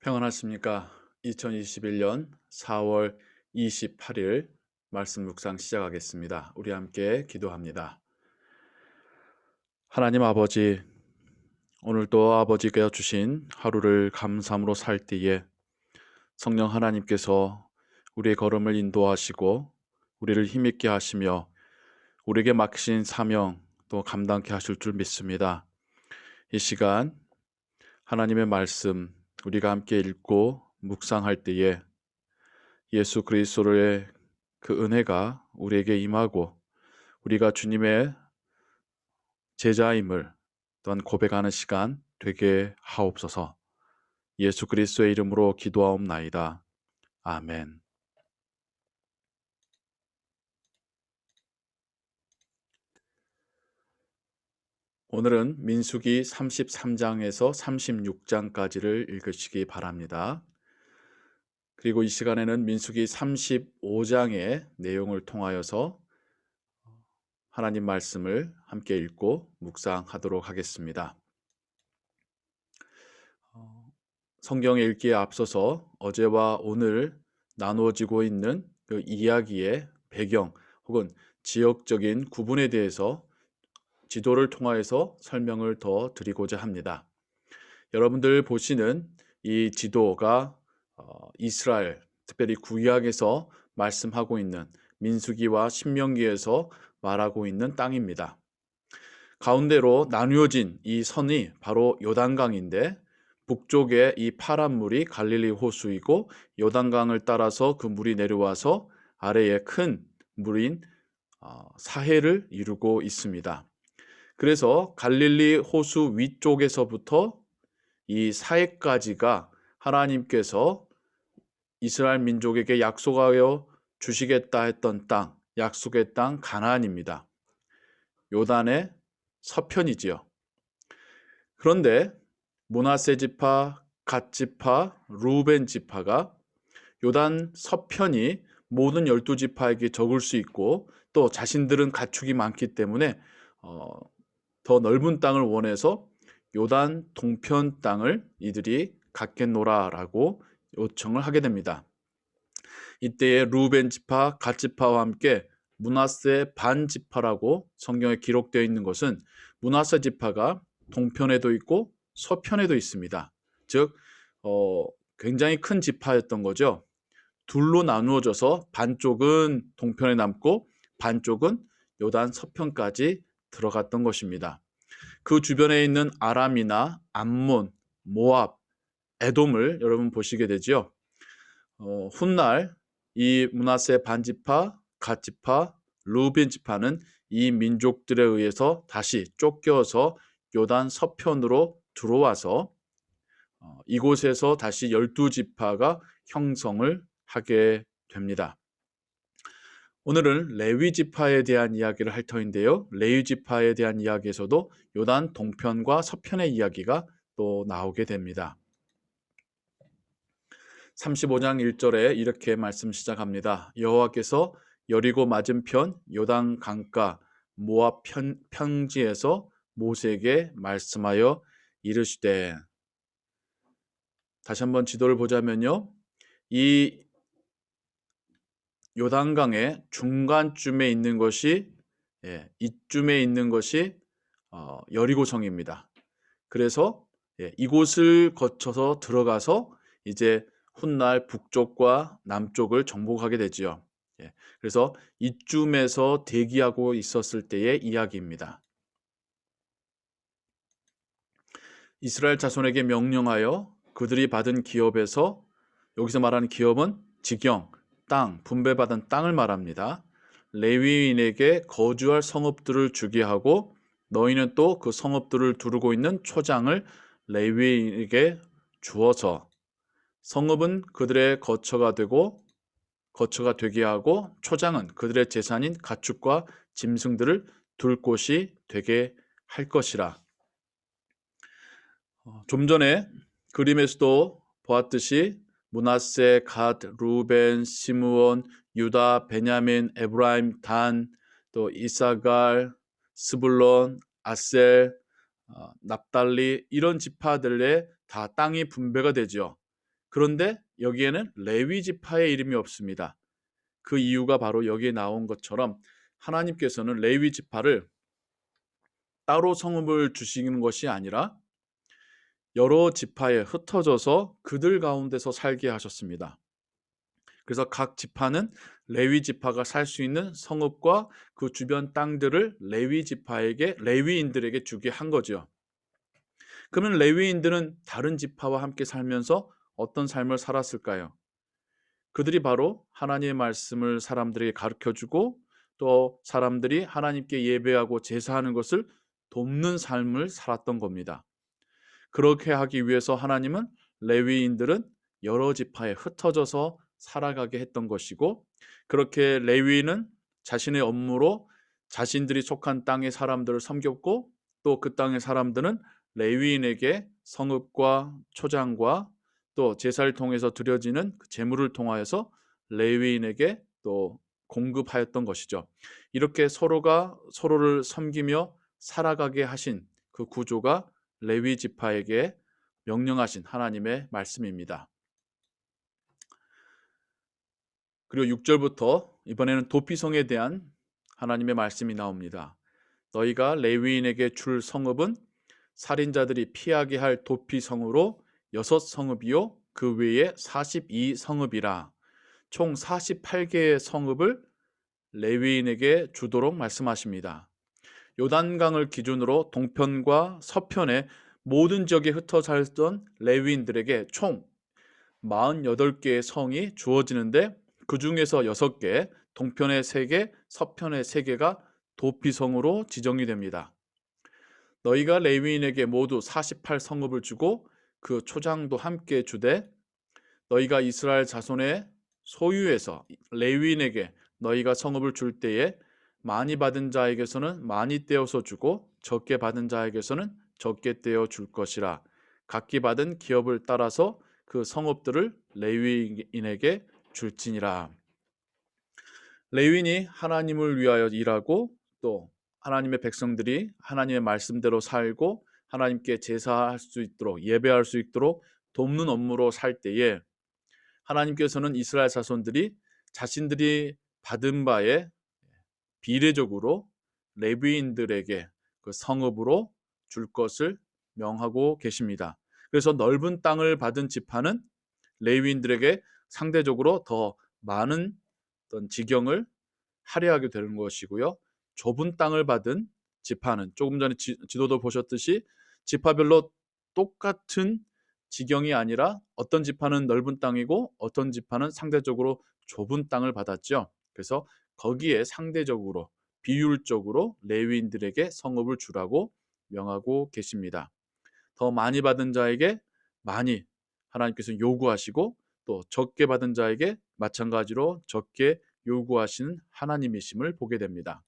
평안하십니까? 2021년 4월 28일 말씀 묵상 시작하겠습니다. 우리 함께 기도합니다. 하나님 아버지, 오늘도 아버지께서 주신 하루를 감사함으로 살 때에 성령 하나님께서 우리의 걸음을 인도하시고 우리를 힘있게 하시며 우리에게 맡기신 사명 또 감당케 하실 줄 믿습니다. 이 시간 하나님의 말씀 우리가 함께 읽고 묵상할 때에 예수 그리스도의 그 은혜가 우리에게 임하고 우리가 주님의 제자임을 또한 고백하는 시간 되게 하옵소서. 예수 그리스도의 이름으로 기도하옵나이다. 아멘. 오늘은 민수기 33장에서 36장까지를 읽으시기 바랍니다. 그리고 이 시간에는 민수기 35장의 내용을 통하여서 하나님 말씀을 함께 읽고 묵상하도록 하겠습니다. 성경 읽기에 앞서서 어제와 오늘 나누어지고 있는 그 이야기의 배경 혹은 지역적인 구분에 대해서 지도를 통하여서 설명을 더 드리고자 합니다. 여러분들 보시는 이 지도가 이스라엘, 특별히 구약에서 말씀하고 있는 민수기와 신명기에서 말하고 있는 땅입니다. 가운데로 나누어진 이 선이 바로 요단강인데 북쪽에 이 파란 물이 갈릴리 호수이고 요단강을 따라서 그 물이 내려와서 아래에 큰 물인 사해를 이루고 있습니다. 그래서 갈릴리 호수 위쪽에서부터 이 사해까지가 하나님께서 이스라엘 민족에게 약속하여 주시겠다 했던 땅, 약속의 땅 가나안입니다. 요단의 서편이지요. 그런데 므낫세 지파, 갓 지파, 루벤 지파가 요단 서편이 모든 12지파에게 적을 수 있고 또 자신들은 가축이 많기 때문에 더 넓은 땅을 원해서 요단 동편 땅을 이들이 갖겠노라라고 요청을 하게 됩니다. 이때에 루벤 지파, 갓 지파와 함께 므낫세 반 지파라고 성경에 기록되어 있는 것은 므낫세 지파가 동편에도 있고 서편에도 있습니다. 즉 굉장히 큰 지파였던 거죠. 둘로 나누어져서 반쪽은 동편에 남고 반쪽은 요단 서편까지 들어갔던 것입니다. 그 주변에 있는 아람이나 암몬, 모압, 에돔을 여러분 보시게 되죠. 훗날 이 므낫세 반지파, 갓지파, 루벤 지파는 이 민족들에 의해서 다시 쫓겨서 요단 서편으로 들어와서 이곳에서 다시 12지파가 형성을 하게 됩니다. 오늘은 레위 지파에 대한 이야기를 할 터인데요. 레위 지파에 대한 이야기에서도 요단 동편과 서편의 이야기가 또 나오게 됩니다. 35장 1절에 이렇게 말씀 시작합니다. 여호와께서 여리고 맞은편 요단 강가 모압 평지에서 모세에게 말씀하여 이르시되. 다시 한번 지도를 보자면요. 이 요단강의 중간쯤에 있는 것이 이쯤에 있는 것이 여리고성입니다. 그래서 이곳을 거쳐서 들어가서 이제 훗날 북쪽과 남쪽을 정복하게 되지요. 그래서 이쯤에서 대기하고 있었을 때의 이야기입니다. 이스라엘 자손에게 명령하여 그들이 받은 기업에서, 여기서 말하는 기업은 직영, 땅, 분배받은 땅을 말합니다. 레위인에게 거주할 성읍들을 주게 하고 너희는 또 그 성읍들을 두르고 있는 초장을 레위인에게 주어서 성읍은 그들의 거처가 되게 하고 초장은 그들의 재산인 가축과 짐승들을 둘 곳이 되게 할 것이라. 좀 전에 그림에서도 보았듯이 므낫세, 갓, 루벤, 시므온, 유다, 베냐민, 에브라임, 단, 또 이사갈, 스불론, 아셀, 납달리 이런 지파들의 다 땅이 분배가 되죠. 그런데 여기에는 레위 지파의 이름이 없습니다. 그 이유가 바로 여기에 나온 것처럼 하나님께서는 레위 지파를 따로 성읍을 주시는 것이 아니라 여러 지파에 흩어져서 그들 가운데서 살게 하셨습니다. 그래서 각 지파는 레위 지파가 살 수 있는 성읍과 그 주변 땅들을 레위인들에게 주게 한 거죠. 그러면 레위인들은 다른 지파와 함께 살면서 어떤 삶을 살았을까요? 그들이 바로 하나님의 말씀을 사람들에게 가르쳐주고 또 사람들이 하나님께 예배하고 제사하는 것을 돕는 삶을 살았던 겁니다. 그렇게 하기 위해서 하나님은 레위인들은 여러 지파에 흩어져서 살아가게 했던 것이고, 그렇게 레위인은 자신의 업무로 자신들이 속한 땅의 사람들을 섬겼고, 또 그 땅의 사람들은 레위인에게 성읍과 초장과 또 제사를 통해서 드려지는 그 제물을 통하여서 레위인에게 또 공급하였던 것이죠. 이렇게 서로가 서로를 섬기며 살아가게 하신 그 구조가 레위 지파에게 명령하신 하나님의 말씀입니다. 그리고 6절부터 이번에는 도피성에 대한 하나님의 말씀이 나옵니다. 너희가 레위인에게 줄 성읍은 살인자들이 피하게 할 도피성으로 6성읍이요 그 외에 42성읍이라. 총 48개의 성읍을 레위인에게 주도록 말씀하십니다. 요단강을 기준으로 동편과 서편의 모든 지역에 흩어 살던 레위인들에게 총 48개의 성이 주어지는데 그 중에서 6개, 동편의 3개, 서편의 3개가 도피성으로 지정이 됩니다. 너희가 레위인에게 모두 48성읍을 주고 그 초장도 함께 주되 너희가 이스라엘 자손의 소유에서 레위인에게 너희가 성읍을 줄 때에 많이 받은 자에게서는 많이 떼어서 주고 적게 받은 자에게서는 적게 떼어 줄 것이라. 각기 받은 기업을 따라서 그 성읍들을 레위인에게 줄지니라. 레위인이 하나님을 위하여 일하고 또 하나님의 백성들이 하나님의 말씀대로 살고 하나님께 제사할 수 있도록 예배할 수 있도록 돕는 업무로 살 때에 하나님께서는 이스라엘 자손들이 자신들이 받은 바에 비례적으로 레위인들에게 그 성읍으로 줄 것을 명하고 계십니다. 그래서 넓은 땅을 받은 지파는 레위인들에게 상대적으로 더 많은 어떤 지경을 할애하게 되는 것이고요. 좁은 땅을 받은 지파는 조금 전에 지도도 보셨듯이 지파별로 똑같은 지경이 아니라 어떤 지파는 넓은 땅이고 어떤 지파는 상대적으로 좁은 땅을 받았죠. 그래서 거기에 상대적으로 비율적으로 레위인들에게 성읍을 주라고 명하고 계십니다. 더 많이 받은 자에게 많이 하나님께서 요구하시고 또 적게 받은 자에게 마찬가지로 적게 요구하시는 하나님이심을 보게 됩니다.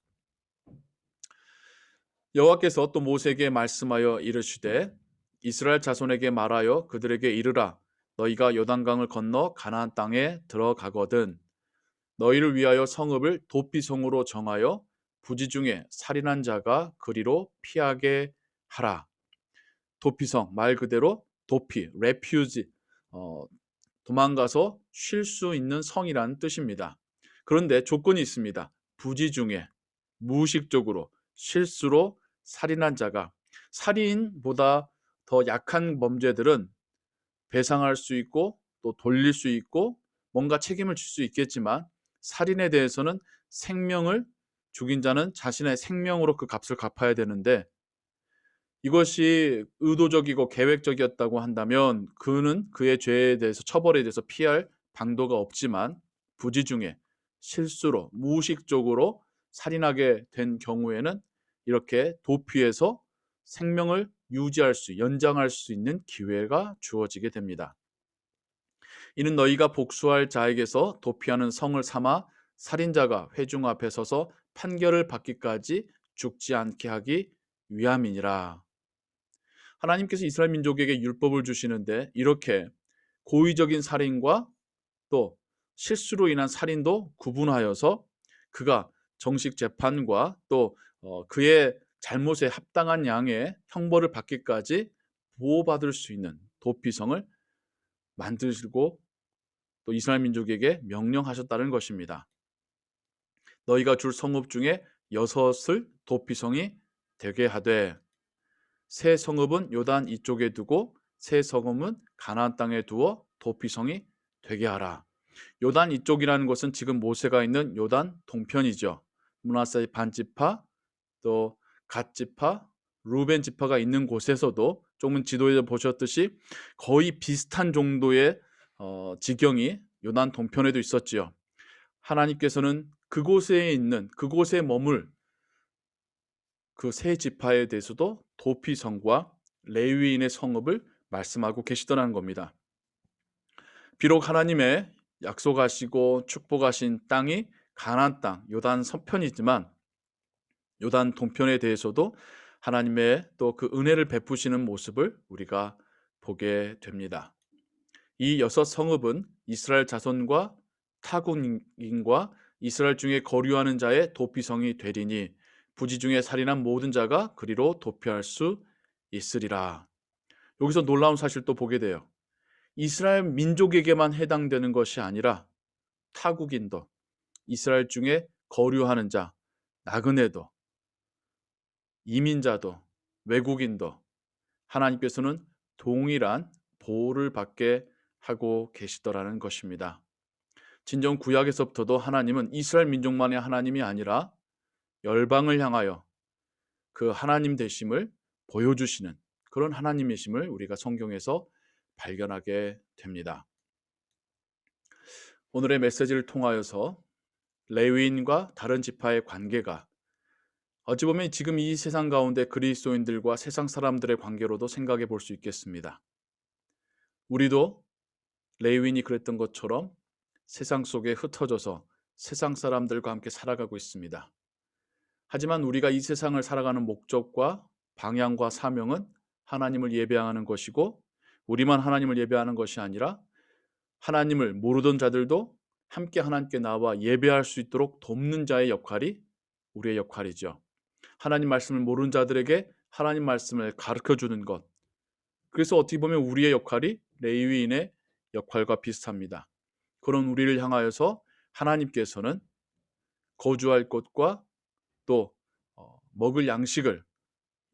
여호와께서 또 모세에게 말씀하여 이르시되 이스라엘 자손에게 말하여 그들에게 이르라. 너희가 요단강을 건너 가나안 땅에 들어가거든 너희를 위하여 성읍을 도피성으로 정하여 부지 중에 살인한 자가 그리로 피하게 하라. 도피성 말 그대로 도피, refuge, 도망가서 쉴 수 있는 성이라는 뜻입니다. 그런데 조건이 있습니다. 부지 중에 무의식적으로 실수로 살인한 자가 살인보다 더 약한 범죄들은 배상할 수 있고 또 돌릴 수 있고 뭔가 책임을 질 수 있겠지만 살인에 대해서는 생명을 죽인 자는 자신의 생명으로 그 값을 갚아야 되는데 이것이 의도적이고 계획적이었다고 한다면 그는 그의 죄에 대해서 처벌에 대해서 피할 방도가 없지만 부지 중에 실수로 무의식적으로 살인하게 된 경우에는 이렇게 도피해서 생명을 연장할 수 있는 기회가 주어지게 됩니다. 이는 너희가 복수할 자에게서 도피하는 성을 삼아 살인자가 회중 앞에 서서 판결을 받기까지 죽지 않게 하기 위함이니라. 하나님께서 이스라엘 민족에게 율법을 주시는데 이렇게 고의적인 살인과 또 실수로 인한 살인도 구분하여서 그가 정식 재판과 또 그의 잘못에 합당한 양의 형벌을 받기까지 보호받을 수 있는 도피성을 만드시고 또 이스라엘 민족에게 명령하셨다는 것입니다. 너희가 줄 성읍 중에 6을 도피성이 되게 하되 세 성읍은 요단 이쪽에 두고 세 성읍은 가나안 땅에 두어 도피성이 되게 하라. 요단 이쪽이라는 것은 지금 모세가 있는 요단 동편이죠. 므낫세 반지파, 또 갓지파, 루벤 지파가 있는 곳에서도 조금 지도에 보셨듯이 거의 비슷한 정도의 지경이 요단 동편에도 있었지요. 하나님께서는 그곳에 머물 그 세 지파에 대해서도 도피성과 레위인의 성읍을 말씀하고 계시더라는 겁니다. 비록 하나님의 약속하시고 축복하신 땅이 가나안 땅, 요단 서편이지만 요단 동편에 대해서도 하나님의 또 그 은혜를 베푸시는 모습을 우리가 보게 됩니다. 이 6성읍은 이스라엘 자손과 타국인과 이스라엘 중에 거류하는 자의 도피성이 되리니 부지 중에 살인한 모든 자가 그리로 도피할 수 있으리라. 여기서 놀라운 사실도 보게 돼요. 이스라엘 민족에게만 해당되는 것이 아니라 타국인도, 이스라엘 중에 거류하는 자, 나그네도, 이민자도, 외국인도 하나님께서는 동일한 보호를 받게 하고 계시더라는 것입니다. 진정 구약에서부터도 하나님은 이스라엘 민족만의 하나님이 아니라 열방을 향하여 그 하나님 되심을 보여주시는 그런 하나님이심을 우리가 성경에서 발견하게 됩니다. 오늘의 메시지를 통하여서 레위인과 다른 지파의 관계가 어찌 보면 지금 이 세상 가운데 그리스도인들과 세상 사람들의 관계로도 생각해 볼 수 있겠습니다. 우리도 레위인이 그랬던 것처럼 세상 속에 흩어져서 세상 사람들과 함께 살아가고 있습니다. 하지만 우리가 이 세상을 살아가는 목적과 방향과 사명은 하나님을 예배하는 것이고 우리만 하나님을 예배하는 것이 아니라 하나님을 모르던 자들도 함께 하나님께 나와 예배할 수 있도록 돕는 자의 역할이 우리의 역할이죠. 하나님 말씀을 모르는 자들에게 하나님 말씀을 가르쳐주는 것. 그래서 어떻게 보면 우리의 역할이 레위인의 역할과 비슷합니다. 그런 우리를 향하여서 하나님께서는 거주할 곳과 또 먹을 양식을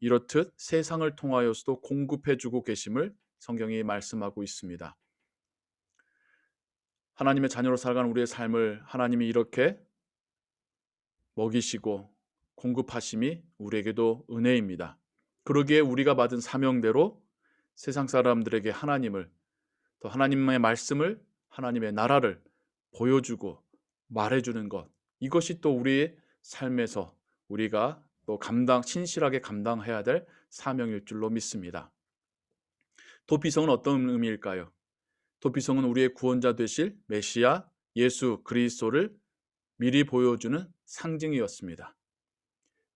이렇듯 세상을 통하여서도 공급해주고 계심을 성경이 말씀하고 있습니다. 하나님의 자녀로 살아가는 우리의 삶을 하나님이 이렇게 먹이시고 공급하심이 우리에게도 은혜입니다. 그러기에 우리가 받은 사명대로 세상 사람들에게 하나님을 또 하나님의 말씀을 하나님의 나라를 보여주고 말해주는 것, 이것이 또 우리의 삶에서 우리가 또 신실하게 감당해야 될 사명일 줄로 믿습니다. 도피성은 어떤 의미일까요? 도피성은 우리의 구원자 되실 메시아 예수 그리스도를 미리 보여주는 상징이었습니다.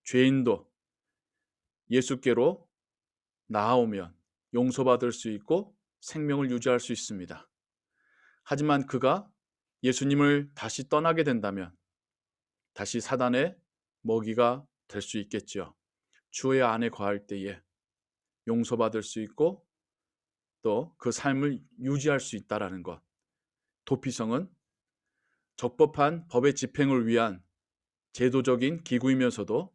죄인도 예수께로 나아오면 용서받을 수 있고 생명을 유지할 수 있습니다. 하지만 그가 예수님을 다시 떠나게 된다면 다시 사단의 먹이가 될 수 있겠죠. 주의 안에 거할 때에 용서받을 수 있고 또 그 삶을 유지할 수 있다는 것. 도피성은 적법한 법의 집행을 위한 제도적인 기구이면서도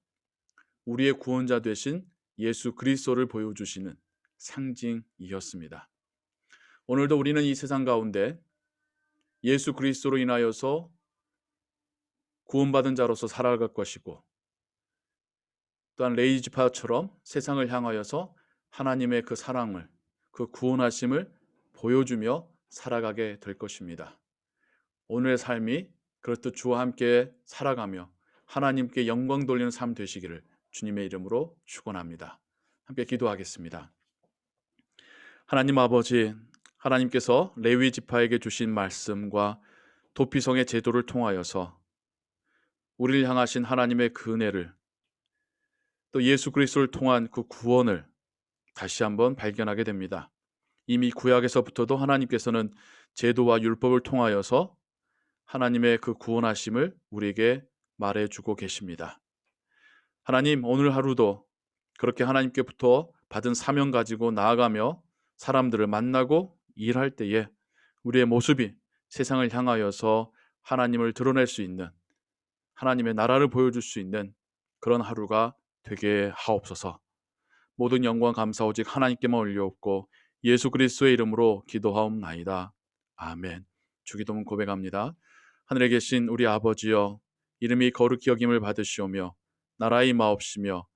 우리의 구원자 되신 예수 그리스도를 보여주시는 상징이었습니다. 오늘도 우리는 이 세상 가운데 예수 그리스도로 인하여서 구원받은 자로서 살아갈 것이고 또한 레위 지파처럼 세상을 향하여서 하나님의 그 사랑을, 그 구원하심을 보여주며 살아가게 될 것입니다. 오늘의 삶이 그렇듯 주와 함께 살아가며 하나님께 영광 돌리는 삶 되시기를 주님의 이름으로 축원합니다. 함께 기도하겠습니다. 하나님 아버지, 하나님께서 레위 지파에게 주신 말씀과 도피성의 제도를 통하여서 우리를 향하신 하나님의 그 은혜를 또 예수 그리스도를 통한 그 구원을 다시 한번 발견하게 됩니다. 이미 구약에서부터도 하나님께서는 제도와 율법을 통하여서 하나님의 그 구원하심을 우리에게 말해주고 계십니다. 하나님, 오늘 하루도 그렇게 하나님께부터 받은 사명 가지고 나아가며 사람들을 만나고 일할 때에 우리의 모습이 세상을 향하여서 하나님을 드러낼 수 있는, 하나님의 나라를 보여줄 수 있는 그런 하루가 되게 하옵소서. 모든 영광 감사 오직 하나님께만 올려옵고 예수 그리스도의 이름으로 기도하옵나이다. 아멘. 주기도문 고백합니다. 하늘에 계신 우리 아버지여, 이름이 거룩히 여김을 받으시오며 나라의 마옵시며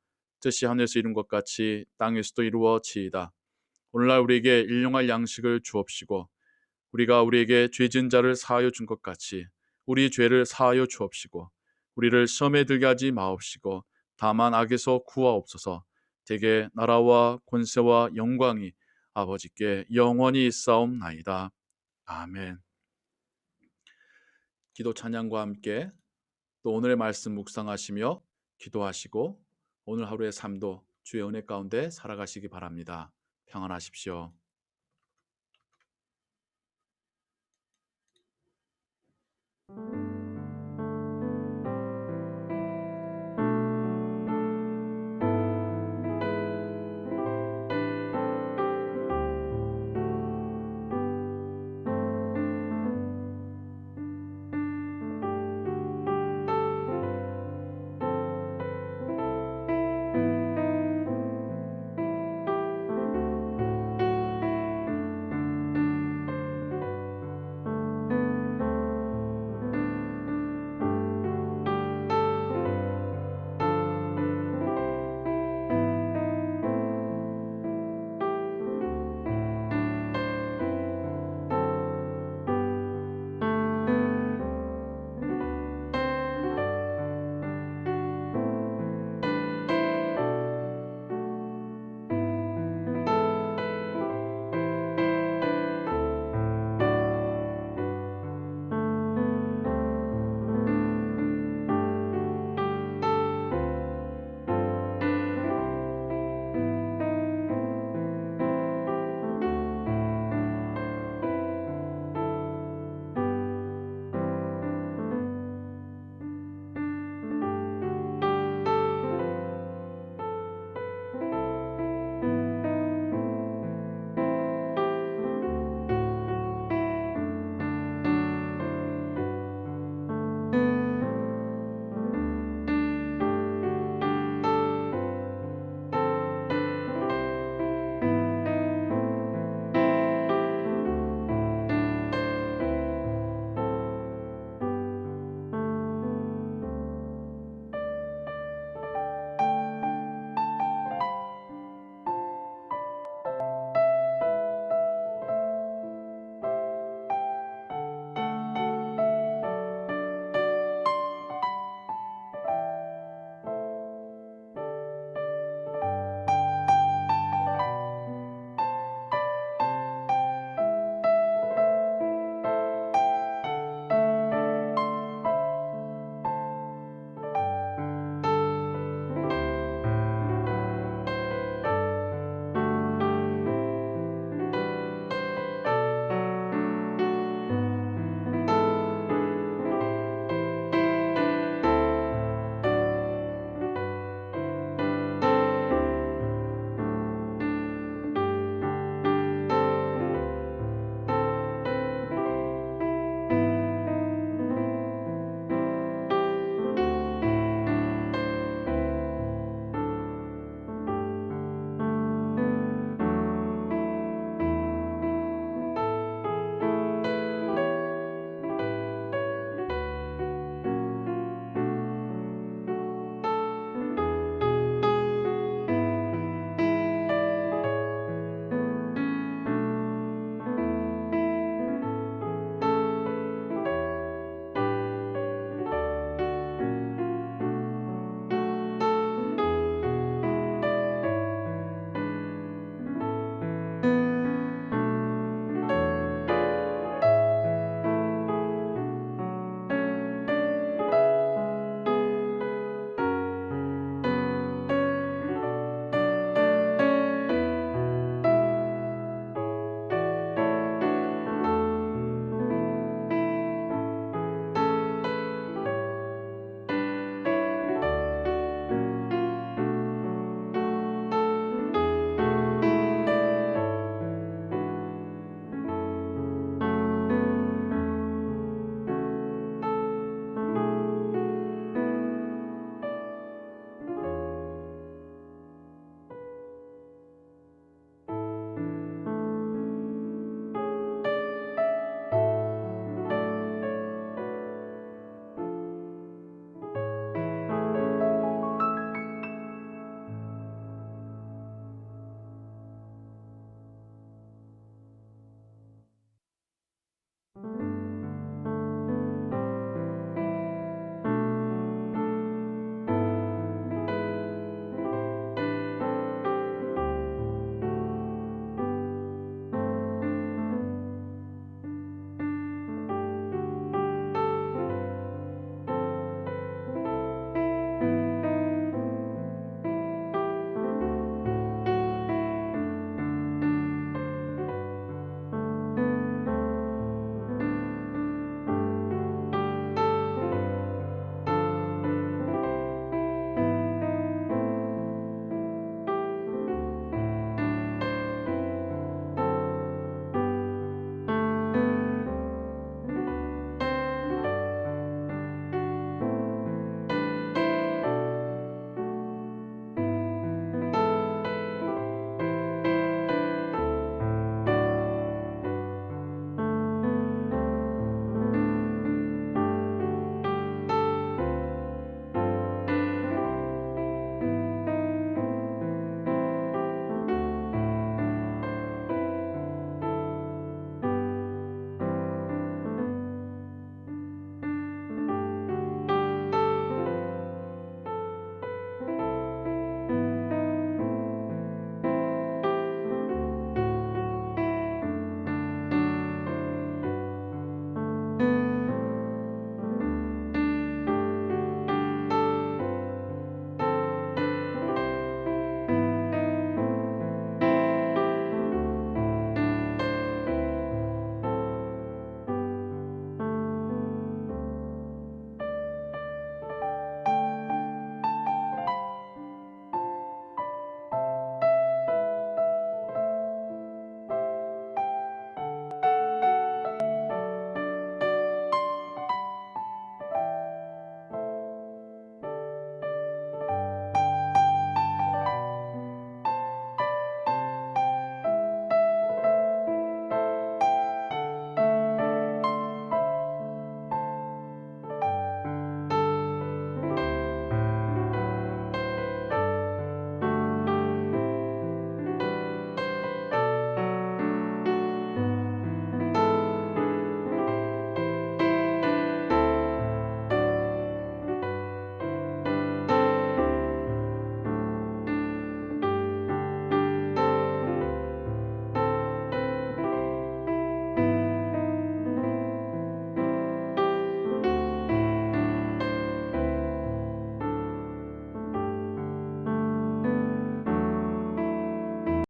뜻이 하늘에서 이룬 것 같이 땅에서도 이루어지이다. 오늘날 우리에게 일용할 양식을 주옵시고 우리에게 죄 지은 자를 사하여 준 것 같이 우리 죄를 사하여 주옵시고 우리를 시험에 들게 하지 마옵시고 다만 악에서 구하옵소서. 대개 나라와 권세와 영광이 아버지께 영원히 있사옵나이다. 아멘. 기도 찬양과 함께 또 오늘의 말씀 묵상하시며 기도하시고 오늘 하루의 삶도 주의 은혜 가운데 살아가시기 바랍니다. 평안하십시오.